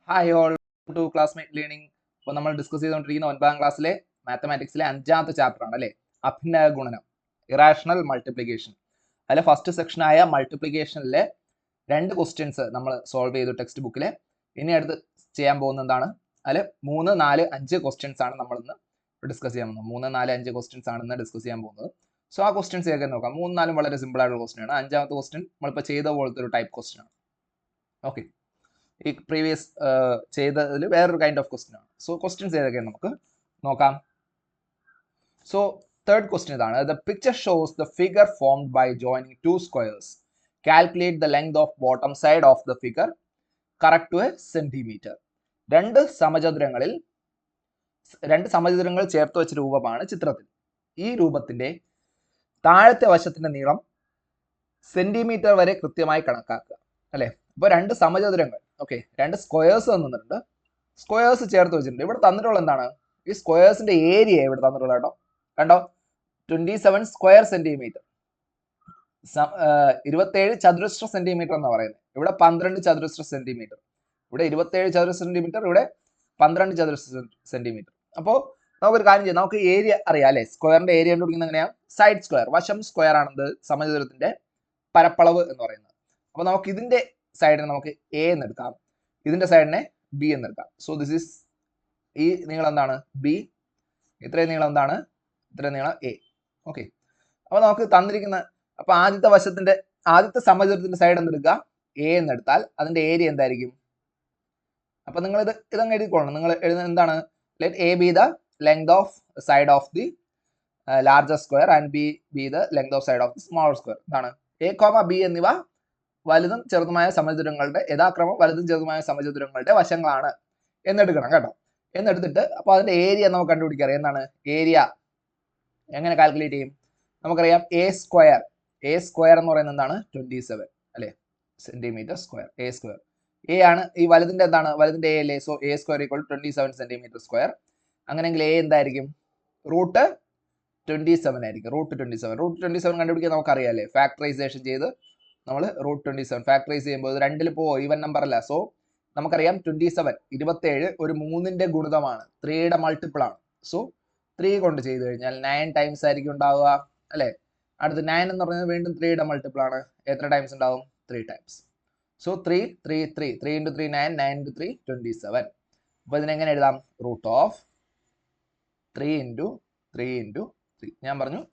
Hi all to classmate learning. ഇപ്പോൾ നമ്മൾ discuss ചെയ്തുകൊണ്ടിരിക്കുന്ന 9ാം ക്ലാസ്സിലെ മാത്തമാറ്റിക്സിലെ 5ാമത്തെ ചാപ്റ്റർ ആണ് അല്ലേ, അഭിന്നയ ഗുണനം, ഇറാഷണൽ മൾട്ടിപ്ലിക്കേഷൻ. അതിലെ ഫസ്റ്റ് സെക്ഷനായ മൾട്ടിപ്ലിക്കേഷനിലെ 2 ക്വസ്റ്റ്യൻസ് നമ്മൾ സോൾവ് ചെയ്തു ടെക്സ്റ്റ് ബുക്കിലെ. ഇനി അടുത്ത് ചെയ്യാൻ പോകുന്ന എന്താണ്, അതിൽ 3, 4, 5 ക്വസ്റ്റ്യൻസ് ആണ് നമ്മൾ ഇന്ന് ഡിസ്കസ് ചെയ്യാൻ പോകുന്നത്. 3, 4, 5 ക്വസ്റ്റ്യൻസ് ആണ് ഇന്ന് ഡിസ്കസ് ചെയ്യാൻ പോകുന്നത്. സോ ആ ക്വസ്റ്റ്യൻസ് ഏതൊക്കെ നോക്കാം. 3, 4 വളരെ സിമ്പിൾ ആയിട്ടുള്ള ക്വസ്റ്റ്യൻ ആണ്. 5ാമത്തെ ക്വസ്റ്റ്യൻ നമ്മളിപ്പോൾ ചെയ്ത പോലത്തെ ഒരു ടൈപ്പ് ക്വസ്റ്റ്യൻ ആണ്. ഓക്കെ, ഈ പ്രീവിയസ് ചെയ്തതിൽ വേറൊരു കൈൻഡ് ഓഫ് ക്വസ്റ്റ്യൻ ആണ്. സോ ക്വസ്റ്റ്യൻസ് ഏതൊക്കെയാണ് നമുക്ക് നോക്കാം. സോ തേർഡ് ക്വസ്റ്റ്യൻ ഇതാണ്. The picture shows the figure formed by joining 2 squares. Calculate the length of bottom side of the figure correct to a centimetre. രണ്ട് സമചതുരങ്ങൾ ചേർത്ത് വെച്ച രൂപമാണ് ചിത്രത്തിൽ. ഈ രൂപത്തിന്റെ താഴത്തെ വശത്തിന്റെ നീളം സെന്റിമീറ്റർ വരെ കൃത്യമായി കണക്കാക്കുക. അല്ലെ, അപ്പോൾ 2 സമചതുരങ്ങൾ, ഓക്കെ, 2 സ്ക്വയേഴ്സ് തന്നിട്ടുണ്ട്. സ്ക്വയേഴ്സ് ചേർത്ത് വെച്ചിട്ടുണ്ട്. ഇവിടെ തന്നിട്ടുള്ള എന്താണ്, ഈ സ്ക്വയേഴ്സിന്റെ ഏരിയ ഇവിടെ തന്നിട്ടുള്ള കേട്ടോ. കണ്ടോ, 27 സ്ക്വയർ സെന്റിമീറ്റർ, 27 ചതുരശ്ര സെന്റിമീറ്റർ എന്ന് പറയുന്നത്. ഇവിടെ 12 ചതുരശ്ര സെന്റിമീറ്റർ, ഇവിടെ 27 ചതുരശ്ര സെന്റിമീറ്റർ, ഇവിടെ 12 ചതുരശ്ര സെന്റിമീറ്റർ. അപ്പോൾ നമുക്കൊരു കാര്യം ചെയ്യാം, നമുക്ക് ഏരിയ അറിയാം അല്ലെ. സ്ക്വയറിന്റെ ഏരിയ കണ്ടുപിടിക്കുന്നത് എങ്ങനെയാണ്, സൈഡ് സ്ക്വയർ, വശം സ്ക്വയർ ആണെന്ന് സമചതുരത്തിന്റെ പരപ്പളവ് എന്ന് പറയുന്നത്. അപ്പൊ നമുക്ക് ഇതിന്റെ സൈഡിനെ നമുക്ക് എ എന്ന് എടുക്കാം, ഇതിന്റെ സൈഡിനെ ബി എന്ന് എടുക്കാം. സോ ദിസ് ഈസ്, ഈ നീളം എന്താണ്, ബി, ഇത്രയും നീളം എന്താണ്, ഇത്രയും നീളം എ. ഓക്കെ, അപ്പൊ നമുക്ക് തന്നിരിക്കുന്ന, അപ്പൊ ആദ്യത്തെ സമചതുരത്തിന്റെ സൈഡ് എന്തെടുക്കുക, എ എന്ന് എടുത്താൽ അതിന്റെ ഏരിയ എന്തായിരിക്കും. അപ്പൊ നിങ്ങൾ ഇതങ്ങ് എഴുതിക്കോളണം. നിങ്ങൾ എഴുതുന്നത് എന്താണ്, let A B the length of side of the larger square and B the length of side of the smaller square. എന്താണ്, എ കോമ ബി എന്നിവ വലുതും ചെറുതുമായ സമചതുരങ്ങളുടെ യഥാക്രമം വലുതും ചെറുതുമായ സമചതുരങ്ങളുടെ വശങ്ങളാണ് എന്നെടുക്കണം കേട്ടോ. എന്നെടുത്തിട്ട് അപ്പോൾ അതിന്റെ ഏരിയ നമുക്ക് കണ്ടുപിടിക്കാം. എന്താണ് ഏരിയ, എങ്ങനെ കാൽക്കുലേറ്റ് ചെയ്യും, നമുക്കറിയാം എ സ്ക്വയർ എന്ന് പറയുന്നത് എന്താണ്, 27 അല്ലെ centimetre square. A square, A ആണ് ഈ വലുതിന്റെ എന്താണ്, വലുതിന്റെ എ അല്ലേ. So A square equal 27 centimetre square. അങ്ങനെയെങ്കിൽ എ എന്തായിരിക്കും, റൂട്ട് 27 ആയിരിക്കും. റൂട്ട് 27 കണ്ടുപിടിക്കാൻ നമുക്കറിയാം അല്ലേ, ഫാക്ടറൈസേഷൻ ചെയ്ത് നമ്മൾ റൂട്ട് 27 ഫാക്ടറൈസ് ചെയ്യുമ്പോൾ ഇത് 2ൽ പോവോ, ഈവൻ നമ്പർ അല്ല. സോ നമുക്കറിയാം 27 ഒരു 3ന്റെ ഗുണിതമാണ്, 3യുടെ മൾട്ടിപ്പിൾ ആണ്. സോ 3 കൊണ്ട് ചെയ്ത് കഴിഞ്ഞാൽ 9 ടൈംസ് ആയിരിക്കും ഉണ്ടാവുക അല്ലെ. അടുത്ത് 9 എന്ന് പറയുന്നത് വീണ്ടും 3യുടെ മൾട്ടിപ്പിൾ ആണ്. എത്ര ടൈംസ് ഉണ്ടാവും, 3 ടൈംസ്. സോ 3 3 3 3 × 3 9, 9 × 3 27. അപ്പൊ ഇതിനെങ്ങനെ എഴുതാം, റൂട്ട് ഓഫ് 3 × 3 × 3. ഞാൻ പറഞ്ഞു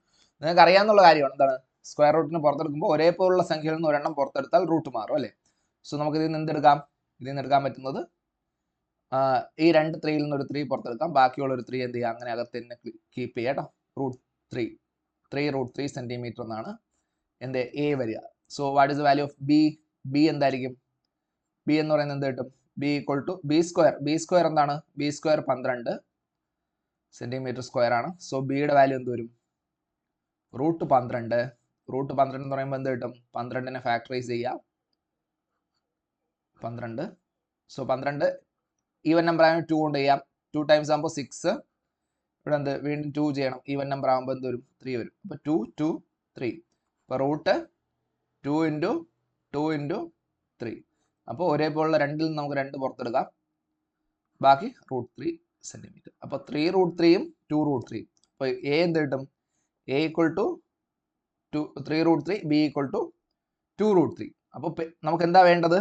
നിങ്ങൾക്ക് അറിയാവുന്ന കാര്യമാണ്. എന്താണ്, സ്ക്വയർ റൂട്ടിന് പുറത്തെടുക്കുമ്പോൾ ഒരേപോലുള്ള സംഖ്യയിൽ നിന്ന് ഒരെണ്ണം പുറത്തെടുത്താൽ റൂട്ട് മാറും അല്ലേ. സോ നമുക്ക് ഇതിൽ നിന്ന് എന്തെടുക്കാം, ഇതിൽ നിന്ന് എടുക്കാൻ പറ്റുന്നത് ഈ 2 3യിൽ നിന്ന് ഒരു 3 പുറത്തെടുക്കാം, ബാക്കിയുള്ള ഒരു 3 എന്ത് ചെയ്യാം, അങ്ങനെ അകത്ത് തന്നെ കീപ്പ് ചെയ്യാം കേട്ടോ. റൂട്ട് 3 സെന്റിമീറ്റർ എന്നാണ് എന്ത് എ വരിക. So what is the value of B എന്തായിരിക്കും, ബി എന്ന് പറയുന്നത് എന്ത് കിട്ടും, B equal to B square എന്താണ്, ബി സ്ക്വയർ 12 സെന്റിമീറ്റർ സ്ക്വയർ ആണ്. സോ ബിയുടെ വാല്യൂ എന്ത് വരും, റൂട്ട് 12 എന്ന് പറയുമ്പോൾ എന്ത് കിട്ടും, 12നെ ഫാക്ടറൈസ് ചെയ്യാം, 12. സോ 12 ഈവൻ നമ്പർ ആകുമ്പോൾ 2 കൊണ്ട് ചെയ്യാം, 2 ടൈംസ് ആകുമ്പോൾ 6, ഇവിടെ എന്ത് വീണ്ടും 2 ചെയ്യണം, ഈവൻ നമ്പർ ആകുമ്പോൾ എന്ത് വരും, 3 വരും. അപ്പോൾ 2 2 3, അപ്പോൾ റൂട്ട് 2 × 2 × 3. അപ്പോൾ ഒരേപോലുള്ള 2ൽ നിന്ന് നമുക്ക് 2 പുറത്തെടുക്കാം, ബാക്കി റൂട്ട് 3 സെന്റിമീറ്റർ. അപ്പോൾ 3 റൂട്ട് 3യും 2 റൂട്ട് 3. അപ്പോൾ എ എന്ത് കിട്ടും, A equal to 3 root 3, B equal to 2 root 3. അപ്പോൾ നമുക്ക് എന്താ വേണ്ടത്,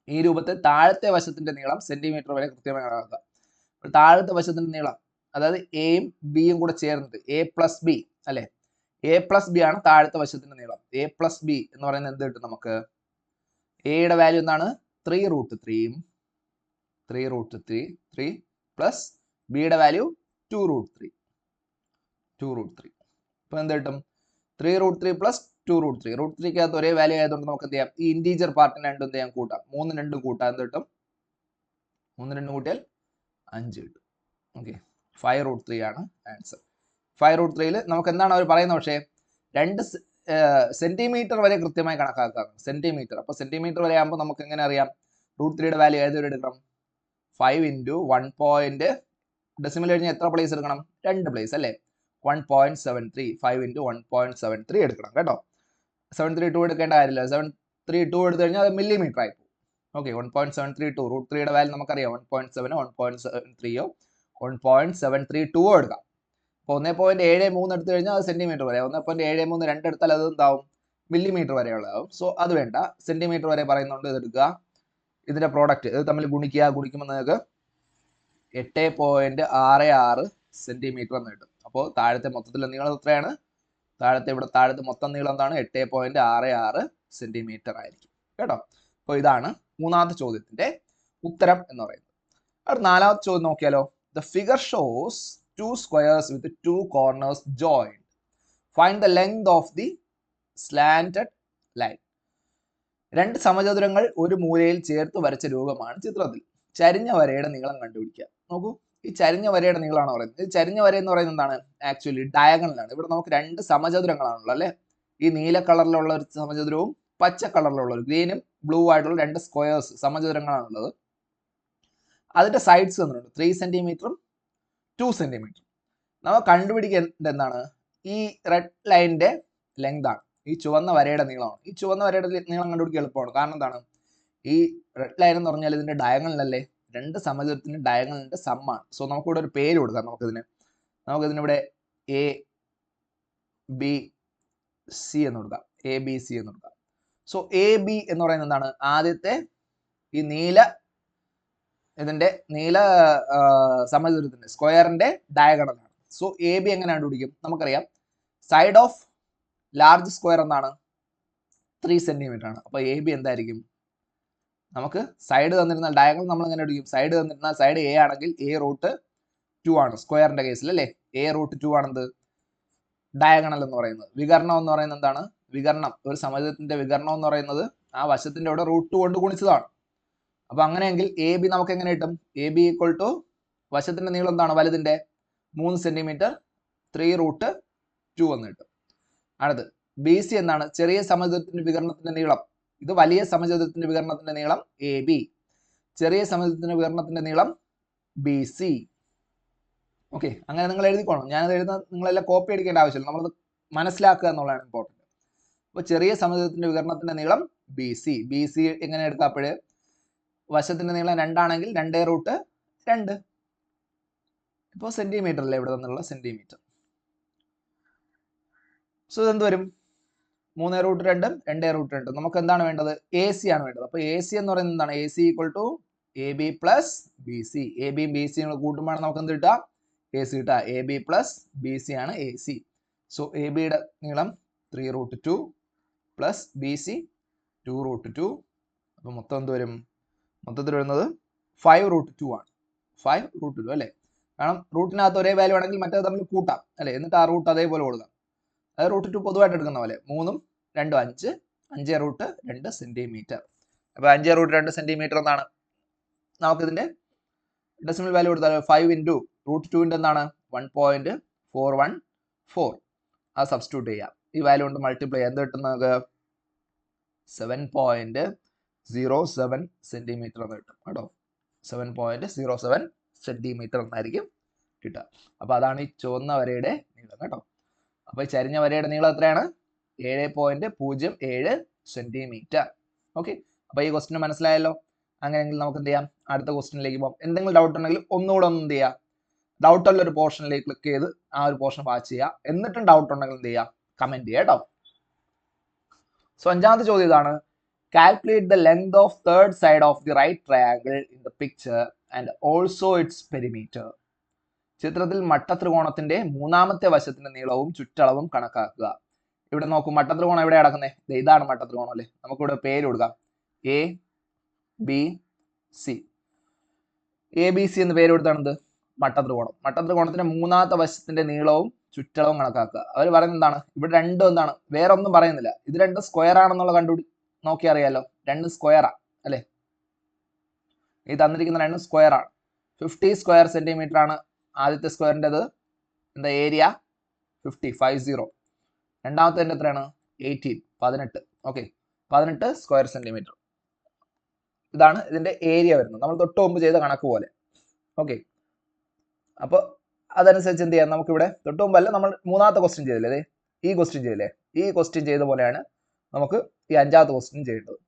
ഈ രൂപത്തിൽ താഴത്തെ വശത്തിന്റെ നീളം സെന്റിമീറ്റർ വരെ കൃത്യമായി കണക്കാക്കുക. താഴത്തെ വശത്തിന്റെ നീളം, അതായത് എയും ബിയും കൂടെ ചേർന്നിട്ട് എ പ്ലസ് ബി അല്ലെ, എ പ്ലസ് ബി ആണ് താഴത്തെ വശത്തിന്റെ നീളം. എ പ്ലസ് ബി എന്ന് പറയുന്നത് എന്ത് കിട്ടും നമുക്ക്, എയുടെ വാല്യൂ എന്താണ്, 3 റൂട്ട് 3യും 3 റൂട്ട് 3 പ്ലസ് ബിയുടെ വാല്യൂ 2 റൂട്ട് 3. അപ്പോൾ എന്ത് കിട്ടും, 3 റൂട്ട് 3 പ്ലസ് 2 റൂട്ട് 3. റൂട്ട് 3ക്കകത്ത് ഒരേ വാല്യൂ ആയതുകൊണ്ട് നമുക്ക് എന്ത് ചെയ്യാം, ഈ ഇന്റീജർ പാർട്ടിന് രണ്ടും എന്ത് ചെയ്യാം, കൂട്ടാം. 3 2 കൂട്ടാം, എന്ത് കിട്ടും, 3 2 കൂട്ടിയാൽ 5 കിട്ടും. ഓക്കെ, 5 റൂട്ട് 3 ആണ് ആൻസർ. 5 റൂട്ട് 3യിൽ നമുക്ക് എന്താണ് അവർ പറയുന്നത്, പക്ഷേ 2 സെന്റിമീറ്റർ വരെ കൃത്യമായി കണക്കാക്കാം, സെന്റിമീറ്റർ. അപ്പോൾ സെന്റിമീറ്റർ വരെ ആകുമ്പോൾ നമുക്ക് എങ്ങനെ അറിയാം, റൂട്ട് 3യുടെ വാല്യൂ ഏതൊരു എടുക്കണം, 5 × 1. ഡെസിമൽ കഴിഞ്ഞാൽ എത്ര പ്ലേസ് എടുക്കണം, 2 പ്ലേസ് അല്ലേ, 1.73. 5 × 1.73 എടുക്കണം കേട്ടോ. 732 എടുക്കേണ്ട കാര്യമില്ല, 732 എടുത്തു കഴിഞ്ഞാൽ അത് മില്ലിമീറ്റർ ആയി പോകും. ഓക്കെ 1.732 √3യുടെ വാല്യൂ നമുക്കറിയാം 1.7 1.73 1.732 എടുക്കാം. അപ്പോൾ 1.73 എടുത്തു കഴിഞ്ഞാൽ അത് സെന്റിമീറ്റർ വരെ, 1.73 2 എടുത്താൽ അത് എന്താവും മില്ലിമീറ്റർ വരെയുള്ളതാവും. സോ അത് വേണ്ട, സെന്റിമീറ്റർ വരെ പറയുന്നുണ്ട്. ഇത് എടുക്കുക, ഇതിന്റെ പ്രോഡക്റ്റ് ഇത് തമ്മിൽ ഗുണിക്കുമ്പോൾ നിങ്ങൾക്ക് 8.66 സെന്റിമീറ്റർ എന്ന് കിട്ടും. അപ്പോൾ താഴത്തെ മൊത്തത്തിലുള്ള നീളം എത്രയാണ്? താഴത്തെ മൊത്തം നീളം എന്താണ്? 8.66 സെന്റിമീറ്റർ ആയിരിക്കും കേട്ടോ. അപ്പോൾ ഇതാണ് മൂന്നാമത്തെ ചോദ്യത്തിന്റെ ഉത്തരം എന്ന് പറയുന്നത്. അടുത്ത നാലാമത്തെ ചോദ്യം നോക്കിയാലോ. The figure shows 2 squares with 2 corners joined. Find the length of the slanted line. രണ്ട് സമചതുരങ്ങൾ ഒരു മൂലയിൽ ചേർത്ത് വരച്ച രൂപമാണ് ചിത്രത്തിൽ. ചരിഞ്ഞ വരയുടെ നീളം കണ്ടുപിടിക്കുക. നോക്കൂ, ഈ ചരിഞ്ഞ വരയുടെ നീളമാണ് പറയുന്നത്. ഈ ചരിഞ്ഞ വര എന്ന് പറയുന്നത് എന്താണ്? ആക്ച്വലി ഡയഗണലാണ്. ഇവിടെ നമുക്ക് രണ്ട് സമചതുരങ്ങളാണുള്ളത് അല്ലെ. ഈ നീല കളറിലുള്ള ഒരു സമചതുരവും പച്ച കളറിലുള്ള ഒരു ഗ്രീനും ബ്ലൂ ആയിട്ടുള്ള രണ്ട് സ്ക്വയേഴ്സ് സമചതുരങ്ങളാണുള്ളത്. അതിന്റെ സൈഡ്സ് തന്നിട്ടുണ്ട് 3 സെന്റിമീറ്ററും 2 സെന്റിമീറ്ററും. നമ്മൾ കണ്ടുപിടിക്കേണ്ടത് എന്താണ്? ഈ റെഡ് ലൈനിന്റെ ലെങ്ത് ആണ്, ഈ ചുവന്ന വരയുടെ നീളമാണ്. ഈ ചുവന്ന വരയുടെ നീളം കണ്ടുപിടിക്കാൻ എളുപ്പമാണ്. കാരണം എന്താണ്? ഈ റെഡ് ലൈൻ എന്ന് പറഞ്ഞാൽ ഇതിന്റെ ഡയഗണലല്ലേ, രണ്ട് സമചതുരത്തിന്റെ ഡയഗണലിന്റെ സമ്മാണ്. സോ നമുക്കിവിടെ ഒരു പേര് കൊടുക്കാം. നമുക്കിതിനിവിടെ എ ബി സി എന്ന് കൊടുക്കാം. എ ബി സി എന്ന് കൊടുക്കാം. സോ എ ബി എന്ന് പറയുന്നത് എന്താണ്? ആദ്യത്തെ ഈ ഇതിന്റെ നീല സമചതുരത്തിന്റെ സ്ക്വയറിന്റെ ഡയഗണലാണ്. സോ എ ബി എങ്ങനെ കണ്ടുപിടിക്കും? നമുക്കറിയാം സൈഡ് ഓഫ് ലാർജ് സ്ക്വയർ എന്താണ്? 3 സെന്റിമീറ്റർ ആണ്. അപ്പൊ എ ബി എന്തായിരിക്കും? നമുക്ക് സൈഡ് തന്നിരുന്നാൽ ഡയഗണൽ നമ്മൾ എങ്ങനെ എടുക്കും? സൈഡ് തന്നിരുന്നാൽ സൈഡ് എ ആണെങ്കിൽ a√2 ആണ് സ്ക്വയറിന്റെ കേസിൽ അല്ലേ. a√2 ആണെന്ത്? ഡയഗണൽ എന്ന് പറയുന്നത്. വികരണം എന്ന് പറയുന്നത് എന്താണ്? വികരണം, ഒരു സമചതുരത്തിന്റെ വികരണം എന്ന് പറയുന്നത് ആ വശത്തിന്റെ അവിടെ √2 കൊണ്ട് ഗുണിച്ചതാണ്. അപ്പൊ അങ്ങനെയെങ്കിൽ എ ബി നമുക്ക് എങ്ങനെ കിട്ടും? എ ബി ഈക്വൽ ടു വശത്തിന്റെ നീളം എന്താണ്? വലുതിന്റെ 3 സെന്റിമീറ്റർ 3√2 എന്ന് കിട്ടും. അടുത്ത് ബി സി എന്താണ്? ചെറിയ സമചതുരത്തിന്റെ വികരണത്തിന്റെ നീളം. ഇത് വലിയ സമചതുരത്തിന്റെ വികരണത്തിന്റെ നീളം എ ബി, ചെറിയ സമചതുരത്തിന്റെ വികരണത്തിന്റെ നീളം ബി സി. ഓക്കെ, അങ്ങനെ നിങ്ങൾ എഴുതിക്കോണം. ഞാനത് എഴുതുന്ന നിങ്ങളെല്ലാം കോപ്പി അടിക്കേണ്ട ആവശ്യമില്ല, നമ്മളത് മനസ്സിലാക്കുക എന്നുള്ളതാണ് ഇമ്പോർട്ടൻറ്റ്. അപ്പോൾ ചെറിയ സമചതുരത്തിന്റെ വികരണത്തിന്റെ നീളം ബി സി. ബി സി എങ്ങനെ എടുക്കാം? അപ്പോഴ് വശത്തിന്റെ നീളം 2 ആണെങ്കിൽ 2√2. ഇപ്പോൾ സെന്റിമീറ്റർ അല്ലേ ഇവിടെ നിന്നുള്ള സെന്റിമീറ്റർ. സോ ഇതെന്ത് വരും? 3√2 2√2. നമുക്ക് എന്താണ് വേണ്ടത്? എ സി ആണ് വേണ്ടത്. അപ്പോൾ എ സി എന്ന് പറയുന്നത് എന്താണ്? A C equal to A B plus B C. A ബിയും ബി സിയും കൂട്ടുമ്പോൾ നമുക്ക് എന്ത് കിട്ടുക? എ സി കിട്ടുക. A B plus B C ആണ് എ സി. സോ എ ബിയുടെ നീളം 3√2 പ്ലസ് ബി സി 2√2. അപ്പോൾ മൊത്തം എന്ത് വരും? മൊത്തത്തിൽ വരുന്നത് 5√2 ആണ്. 5√2 അല്ലേ. കാരണം റൂട്ടിനകത്ത് ഒരേ വാല്യൂ ആണെങ്കിൽ മറ്റേത് തമ്മിൽ കൂട്ടാം അല്ലേ, എന്നിട്ട് ആ റൂട്ട് അതേപോലെ കൊടുക്കാം. അത് √2 പൊതുവായിട്ട് എടുക്കുന്ന പോലെ 3ഉം 2ഉം 5, 5√2 സെന്റിമീറ്റർ. അപ്പോൾ 5√2 സെന്റിമീറ്റർ എന്നാണ്. നമുക്കിതിന്റെ ഡെസിമൽ വാല്യൂ കൊടുത്താൽ 5 ഇൻറ്റു √2ന്റെ എന്താണ്? 1.414. അത് സബ്സ്റ്റിറ്റ്യൂട്ട് ചെയ്യാം. ഈ വാല്യൂ കൊണ്ട് മൾട്ടിപ്ലൈ ചെയ്യാം. എന്ത് കിട്ടും നമുക്ക്? 7.07 സെന്റിമീറ്റർ എന്ന് കിട്ടും കേട്ടോ. 7.07 സെന്റിമീറ്റർ എന്നായിരിക്കും കിട്ടുക. അപ്പോൾ അതാണ് ഈ ചുവന്ന വരയുടെ നീളം കേട്ടോ. അപ്പോൾ ഈ ചരിഞ്ഞ വരയുടെ നീളം എത്രയാണ്? 7.07 സെന്റിമീറ്റർ. ഓക്കെ, അപ്പോൾ ഈ ക്വസ്റ്റ്യൻ മനസ്സിലായല്ലോ. അങ്ങനെയെങ്കിൽ നമുക്ക് എന്ത് ചെയ്യാം? അടുത്ത ക്വസ്റ്റ്യനിലേക്ക് പോകാം. എന്തെങ്കിലും ഡൗട്ട് ഉണ്ടെങ്കിൽ ഒന്നുകൂടെ എന്ത് ചെയ്യുക? ഡൗട്ടുള്ള ഒരു പോർഷനിലേക്ക് ക്ലിക്ക് ചെയ്ത് ആ ഒരു പോർഷൻ വാച്ച് ചെയ്യുക. എന്നിട്ടും ഡൗട്ട് ഉണ്ടെങ്കിൽ എന്ത് ചെയ്യുക? കമന്റ് ചെയ്യുക കേട്ടോ. സോ അഞ്ചാമത്തെ ചോദ്യം ഇതാണ്. Calculate the length of third side of the right triangle in the picture and also its perimeter. ചിത്രത്തിൽ മട്ടത്രികോണത്തിന്റെ മൂന്നാമത്തെ വശത്തിന്റെ നീളവും ചുറ്റളവും കണക്കാക്കുക. ഇവിടെ നോക്കൂ, മട്ടത്രികോണം എവിടെ കിടക്കുന്നത്? ഇതാണ് മട്ടത്രികോണം അല്ലേ. നമുക്കിവിടെ പേര് കൊടുക്കാം. A B C. A B C എന്ന് പേര് കൊടുത്താണെന്ത്? മട്ടത്രികോണം. മട്ടത്രികോണത്തിന്റെ മൂന്നാമത്തെ വശത്തിന്റെ നീളവും ചുറ്റളവും കണക്കാക്കുക. അവർ പറയുന്നത് എന്താണ്? ഇവിടെ രണ്ടും എന്താണ്? വേറെ ഒന്നും പറയുന്നില്ല. ഇത് രണ്ട് സ്ക്വയർ ആണെന്നുള്ള നോക്കി അറിയാലോ. രണ്ട് സ്ക്വയറാ അല്ലെ. ഈ തന്നിരിക്കുന്ന രണ്ടും സ്ക്വയർ ആണ്. 50 സ്ക്വയർ സെന്റിമീറ്റർ ആണ് ആദ്യത്തെ സ്ക്വയറിൻ്റെത്. എന്താ ഏരിയ? 50. രണ്ടാമത്തെ എത്രയാണ്? 18. Okay, 18 square centimetre. ഇതാണ് ഇതിന്റെ ഏരിയ വരുന്നത്, നമ്മൾ തൊട്ട് മുമ്പ് ചെയ്ത കണക്ക് പോലെ. ഓക്കെ, അപ്പോൾ അതനുസരിച്ച് എന്ത് ചെയ്യാം? നമുക്കിവിടെ തൊട്ട് മുമ്പല്ല, നമ്മൾ മൂന്നാമത്തെ ക്വസ്റ്റ്യൻ ചെയ്തില്ലേ, ഈ ക്വസ്റ്റ്യൻ ചെയ്തില്ലേ, ഈ ക്വസ്റ്റ്യൻ ചെയ്ത പോലെയാണ് നമുക്ക് ഈ അഞ്ചാമത്തെ ക്വസ്റ്റ്യൻ ചെയ്യേണ്ടത്.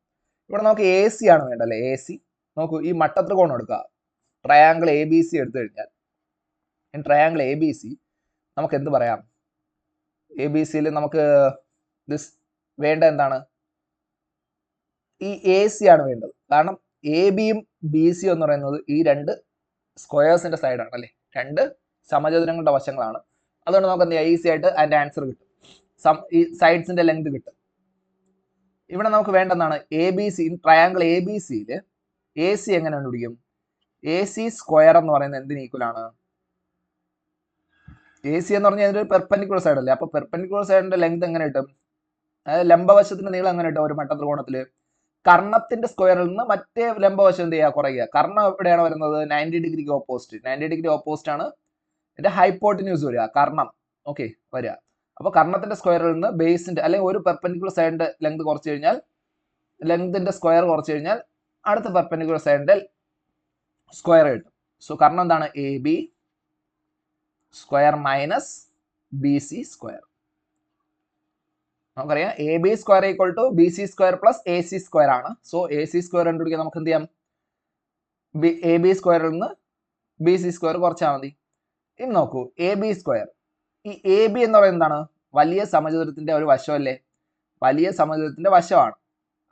ഇവിടെ നമുക്ക് എ സി ആണ് വേണ്ടല്ലേ, എ സി. നോക്കൂ, ഈ മട്ടത്രികോണം എടുക്കുക, ട്രയാങ്കിൾ എ ബി സി എടുത്തു കഴിഞ്ഞാൽ ട്രയാങ്കിൾ എ ബി സി നമുക്ക് എന്ത് പറയാം? എ ബി സിയിൽ നമുക്ക് വേണ്ട എന്താണ്? ഈ എ സി ആണ് വേണ്ടത്. കാരണം എ ബിയും ബി സിയും എന്ന് പറയുന്നത് ഈ രണ്ട് സ്ക്വയേഴ്സിന്റെ സൈഡാണ് അല്ലേ, രണ്ട് സമചതുരങ്ങളുടെ വശങ്ങളാണ്. അതുകൊണ്ട് നമുക്ക് എന്ത് ചെയ്യാം? ഈസി ആയിട്ട് അതിന്റെ ആൻസർ കിട്ടും, ഈ സൈഡ്സിന്റെ ലെങ്ത് കിട്ടും. ഇവിടെ നമുക്ക് വേണ്ടെന്നാണ് A B C. Triangle A B സിയിൽ എ സി എങ്ങനെ കണ്ടുപിടിക്കും? എ സി സ്ക്വയർ എന്ന് പറയുന്നത് എന്തിന് ഈക്വൽ ആണ്? എ സി എന്ന് പറഞ്ഞാൽ ഇതിന്റെ പെർപെൻഡിക്കുലർ സൈഡ് അല്ലേ, അപ്പൊ പെർപെൻഡിക്കുലർ സൈഡിന്റെ ലെങ്ത് എങ്ങനെ കിട്ടും? അതായത് ലംബവശത്തിന്റെ നീളം എങ്ങനെ കിട്ടും? ഒരു മട്ടത്രികോണത്തില് കർണത്തിന്റെ സ്ക്വയറിൽ നിന്ന് മറ്റേ ലംബവശം എന്ത് ചെയ്യുക? കുറയുക. കർണം എവിടെയാണ് വരുന്നത്? 90 ഡിഗ്രിക്ക് ഓപ്പോസിറ്റ്. 90 ഡിഗ്രി ഓപ്പോസിറ്റ് ആണ് ഇതിന്റെ ഹൈപ്പോട്ടിന്യൂസ് വരിക, കർണം. ഓക്കെ, വരിക. അപ്പൊ കർണത്തിന്റെ സ്ക്വയറിൽ നിന്ന് ബേസിന്റെ അല്ലെങ്കിൽ ഒരു പെർപെൻഡിക്കുലർ സൈഡിന്റെ ലെങ്ത് കുറച്ച് കഴിഞ്ഞാൽ, ലെങ്തിന്റെ സ്ക്വയർ കുറച്ച് കഴിഞ്ഞാൽ അടുത്ത പെർപെൻഡിക്കുലർ സൈഡിന്റെ സ്ക്വയർ കിട്ടും. സോ കർണം എന്താണ്? A B square minus B C square. നമുക്കറിയാം A B square equal to B C square plus A C square ആണ്. സോ എ സി സ്ക്വയർ കണ്ടുപിടിക്കാൻ നമുക്ക് എന്ത് ചെയ്യാം? എ ബി സ്ക്വയറിൽ നിന്ന് ബി സി സ്ക്വയർ കുറച്ചാൽ മതി. ഇനി നോക്കൂ, എ ബി സ്ക്വയർ. ഈ എ ബി എന്ന് പറയുന്നത് എന്താണ്? വലിയ സമചതുരത്തിന്റെ ഒരു വശമല്ലേ, വലിയ സമചതുരത്തിന്റെ വശമാണ്.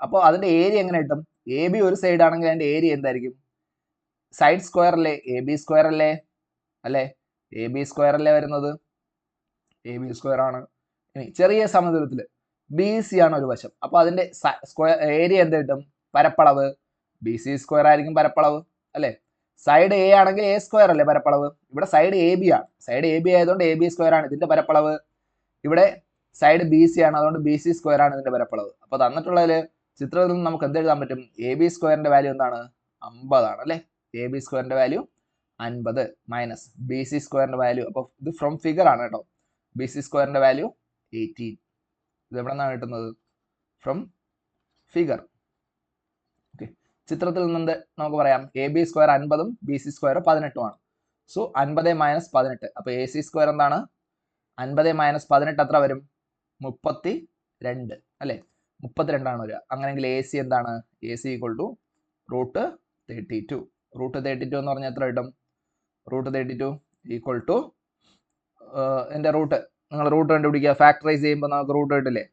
അപ്പോൾ അതിന്റെ ഏരിയ എങ്ങനെ കിട്ടും? എ ബി ഒരു സൈഡ് ആണെങ്കിൽ അതിന്റെ ഏരിയ എന്തായിരിക്കും? സൈഡ് സ്ക്വയർ അല്ലേ, എ ബി സ്ക്വയർ അല്ലേ, അല്ലേ? എ ബി സ്ക്വയർ അല്ലേ വരുന്നത്, എ ബി സ്ക്വയർ ആണ്. ഇനി ചെറിയ സമചതുരത്തില് ബി സി ആണ് ഒരു വശം, അപ്പൊ അതിന്റെ സ്ക്വയർ ഏരിയ എന്ത് കിട്ടും? പരപ്പളവ് ബി സി സ്ക്വയർ ആയിരിക്കും പരപ്പളവ്, അല്ലേ? സൈഡ് എ ആണെങ്കിൽ എ സ്ക്വയർ അല്ലേ പരപ്പളവ്. ഇവിടെ സൈഡ് എ ബി ആണ്, സൈഡ് എ ബി ആയതുകൊണ്ട് എ ബി സ്ക്വയർ ആണ് ഇതിന്റെ പരപ്പളവ്. ഇവിടെ സൈഡ് ബി സി ആണ്, അതുകൊണ്ട് ബി സി സ്ക്വയർ ആണ് ഇതിന്റെ പരപ്പളവ്. അപ്പൊ തന്നിട്ടുള്ളതിൽ ചിത്രത്തിൽ നിന്ന് നമുക്ക് എന്ത് എഴുതാൻ പറ്റും? എ ബി സ്ക്വയറിന്റെ വാല്യൂ എന്താണ്? 50 ആണ് അല്ലേ. എ ബി സ്ക്വയറിന്റെ വാല്യൂ 50 മൈനസ് ബി സി സ്ക്വയറിന്റെ വാല്യൂ, അപ്പൊ ഇത് ഫ്രം ഫിഗർ ആണ് കേട്ടോ. ബി സി സ്ക്വയറിന്റെ വാല്യൂ 18. ഇത് എവിടെ നിന്നാണ് കിട്ടുന്നത്? From figure. ഓക്കെ, ചിത്രത്തിൽ നിന്ന് നമുക്ക് പറയാം എ ബി സ്ക്വയർ 50ഉം ബി സി സ്ക്വയർ 18ഉം ആണ്. സോ 50 മൈനസ് 18, അപ്പൊ എ സി സ്ക്വയർ എന്താണ്? 50 മൈനസ് 18 എത്ര വരും? 32 അല്ലെ, 32 ആണ് വരിക. അങ്ങനെയെങ്കിൽ എ സി എന്താണ്? A C equal to root 32. Root 32 എന്ന് പറഞ്ഞാൽ എത്ര കിട്ടും? റൂട്ട് 32 ഈക്വൽ ടു എൻ്റെ റൂട്ട്, നിങ്ങൾ റൂട്ട് കണ്ടുപിടിക്കുക. ഫാക്ടറൈസ് ചെയ്യുമ്പോൾ നമുക്ക് റൂട്ട് കിട്ടില്ലേ.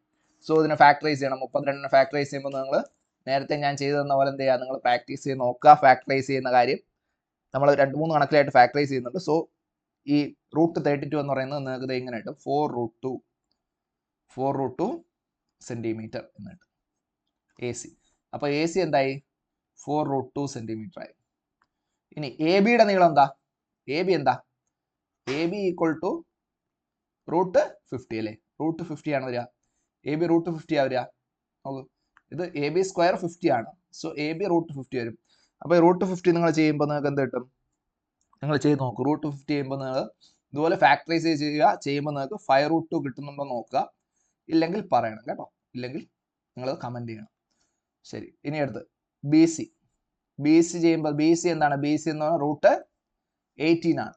സോ ഇതിനെ ഫാക്ടറൈസ് ചെയ്യണം. 32 ഫാക്ടറൈസ് ചെയ്യുമ്പോൾ നിങ്ങൾ നേരത്തെ ഞാൻ ചെയ്തു തന്ന പോലെ എന്ത് ചെയ്യുക? നിങ്ങൾ പ്രാക്ടീസ് ചെയ്ത് നോക്കുക. ഫാക്ടറൈസ് ചെയ്യുന്ന കാര്യം നമ്മൾ 2-3 കണക്കിലായിട്ട് ഫാക്ടറൈസ് ചെയ്യുന്നുണ്ട്. സോ ഈ റൂട്ട് 32 എന്ന് പറയുന്നത് നിങ്ങൾക്ക് ഇങ്ങനെ കിട്ടും, 4 റൂട്ട് 2 സെന്റിമീറ്റർ എന്ന് കിട്ടും എ സി. അപ്പോൾ എ സി എന്തായി? 4 റൂട്ട് 2 സെന്റിമീറ്റർ ആയി. ഇനി എ ബിയുടെ നീളം എന്താ? എ ബി എന്താ? A B equal to root 50 അല്ലേ, റൂട്ട് 50 ആണ് വരിക. എ ബി റൂട്ട് 50 ആ വരിക. നോക്കൂ, ഇത് എ ബി സ്ക്വയർ 50 ആണ്. സോ എ ബി റൂട്ട് 50 വരും. അപ്പോൾ റൂട്ട് 50 നിങ്ങൾ ചെയ്യുമ്പോൾ നിങ്ങൾക്ക് എന്ത് കിട്ടും? നിങ്ങൾ ചെയ്ത് നോക്കൂ. റൂട്ട് 50 ചെയ്യുമ്പോൾ നിങ്ങൾ ഇതുപോലെ ഫാക്ടറൈസ് ചെയ്യുമ്പോൾ നിങ്ങൾക്ക് 5 റൂട്ട് 2 കിട്ടുന്നുണ്ടോ നോക്കുക. ഇല്ലെങ്കിൽ പറയണം കേട്ടോ, ഇല്ലെങ്കിൽ നിങ്ങൾ കമൻറ്റ് ചെയ്യണം. ശരി, ഇനി അടുത്ത് ബി സി. ബി സി ചെയ്യുമ്പോൾ ബി സി എന്താണ്? ബി സി എന്ന് പറഞ്ഞാൽ റൂട്ട് 18 ആണ്.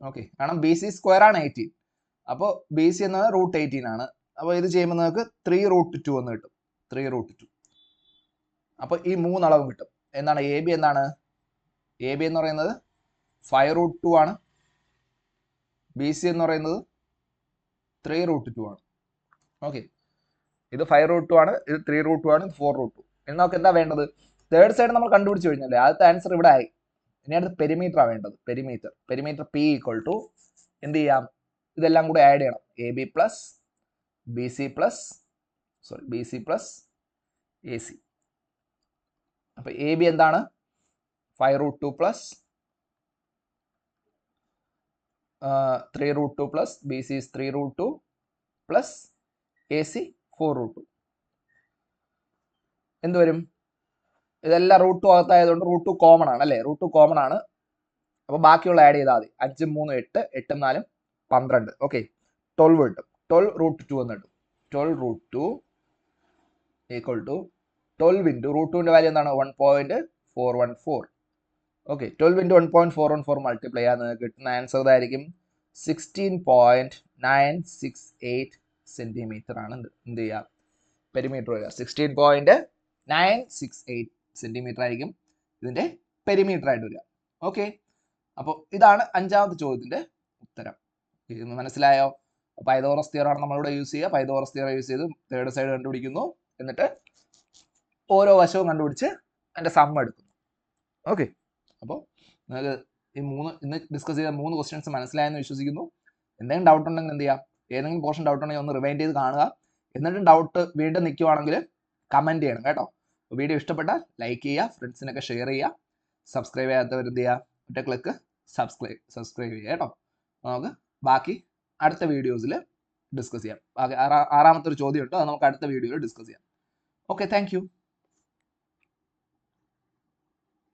ഓക്കെ, കാരണം ബി സി സ്ക്വയർ ആണ് 18, അപ്പോൾ ബി സി എന്ന് പറഞ്ഞാൽ റൂട്ട് 18 ആണ്. അപ്പോൾ ഇത് ചെയ്യുമ്പോൾ നിങ്ങൾക്ക് 3 റൂട്ട് 2 എന്ന് കിട്ടും, 3 റൂട്ട് 2. അപ്പോൾ ഈ 3 അളവും കിട്ടും. എന്താണ് എ ബി? എന്താണ് എ ബി എന്ന് പറയുന്നത്? 5 റൂട്ട് 2 ആണ്. ബി സി എന്ന് പറയുന്നത് 3 റൂട്ട് 2 ആണ്. ഓക്കെ, ഇത് 5 റൂട്ട് 2 ആണ്, ഇത് 3 റൂട്ട് 2 ആണ്, ഇത് 4 റൂട്ട് 2. ഇനി നമുക്ക് എന്താ വേണ്ടത്? തേർഡ് സൈഡ് നമ്മൾ കണ്ടുപിടിച്ച് കഴിഞ്ഞല്ലേ, ആദ്യത്തെ ആൻസർ ഇവിടെ ആയി. ഇനി അടുത്ത് പെരിമീറ്റർ ആണ് വേണ്ടത്. പെരിമീറ്റർ പി ഈക്വൽ ടു എന്ത് ചെയ്യാം? ഇതെല്ലാം കൂടെ ആഡ് ചെയ്യണം. A B plus B C plus A C. അപ്പൊ എ ബി എന്താണ്? 5 root 2 plus 3 root 2 plus B C 3 root 2 plus A C 4 root 2. എന്ത് വരും? ഇതെല്ലാം റൂട്ട് 2 അകത്തായതുകൊണ്ട് റൂട്ട് 2 കോമൺ ആണ് അല്ലേ, റൂട്ട് 2 കോമൺ ആണ്. അപ്പോൾ ബാക്കിയുള്ള ആഡ് ചെയ്താൽ മതി. 5 3 8, 8 4 12. ഓക്കെ, 12 കിട്ടും. 12 റൂട്ട് 2 എന്ന് കിട്ടും. 12 root 2 equal to 12 into root 2ൻ്റെ വാല്യൂ എന്താണ്? 1.414. ഓക്കെ, 12 ഇൻറ്റു 1.414 മൾട്ടിപ്ലൈ ചെയ്യാൻ കിട്ടുന്ന ആൻസർ ഇതായിരിക്കും. 16.968 സെന്റിമീറ്റർ ആണ് എന്ത് ചെയ്യുക? പെരിമീറ്റർ വരിക. 16.968 968 സെന്റിമീറ്റർ ആയിരിക്കും ഇതിന്റെ പെരിമീറ്റർ ആയിട്ട് വരിക. ഓക്കെ, അപ്പോൾ ഇതാണ് അഞ്ചാമത്തെ ചോദ്യത്തിന്റെ ഉത്തരം. ഇത് മനസ്സിലായോ? പൈതഗോറസ് തിയറം ആണ് നമ്മളിവിടെ യൂസ് ചെയ്യുക. പൈതഗോറസ് തിയറം യൂസ് ചെയ്ത് തേർഡ് സൈഡ് കണ്ടുപിടിക്കുന്നു, എന്നിട്ട് ഓരോ വശവും കണ്ടുപിടിച്ച് അതിന്റെ സം എടുക്കുന്നു. ഓക്കെ, അപ്പോൾ നിങ്ങൾക്ക് ഇന്ന് ഡിസ്കസ് ചെയ്ത 3 ക്വസ്റ്റ്യൻസ് മനസ്സിലായെന്ന് വിശ്വസിക്കുന്നു. എന്തെങ്കിലും ഡൗട്ട് ഉണ്ടെങ്കിൽ എന്ത് ചെയ്യാം, ഏതെങ്കിലും പോർഷൻ ഡൗട്ട് ഉണ്ടെങ്കിൽ ഒന്ന് റിവൈൻഡ് ചെയ്ത് കാണുക. എന്നിട്ടും ഡൗട്ട് വീണ്ടും നിൽക്കുവാണെങ്കിൽ കമന്റ് ചെയ്യണം കേട്ടോ. വീഡിയോ ഇഷ്ടപ്പെട്ടാൽ ലൈക്ക് ചെയ്യുക, ഫ്രണ്ട്സിനൊക്കെ ഷെയർ ചെയ്യുക, സബ്സ്ക്രൈബ് ചെയ്യാത്തവർ എന്ത് ചെയ്യുക, ഒറ്റ ക്ലിക്ക് സബ്സ്ക്രൈബ് ചെയ്യുക കേട്ടോ. നമുക്ക് ബാക്കി അടുത്ത വീഡിയോസിൽ ഡിസ്കസ് ചെയ്യാം. ബാക്കി 6ാമത്തെ ഒരു ചോദ്യം ഉണ്ട്, അത് നമുക്ക് അടുത്ത വീഡിയോയിൽ ഡിസ്കസ് ചെയ്യാം. Okay, thank you.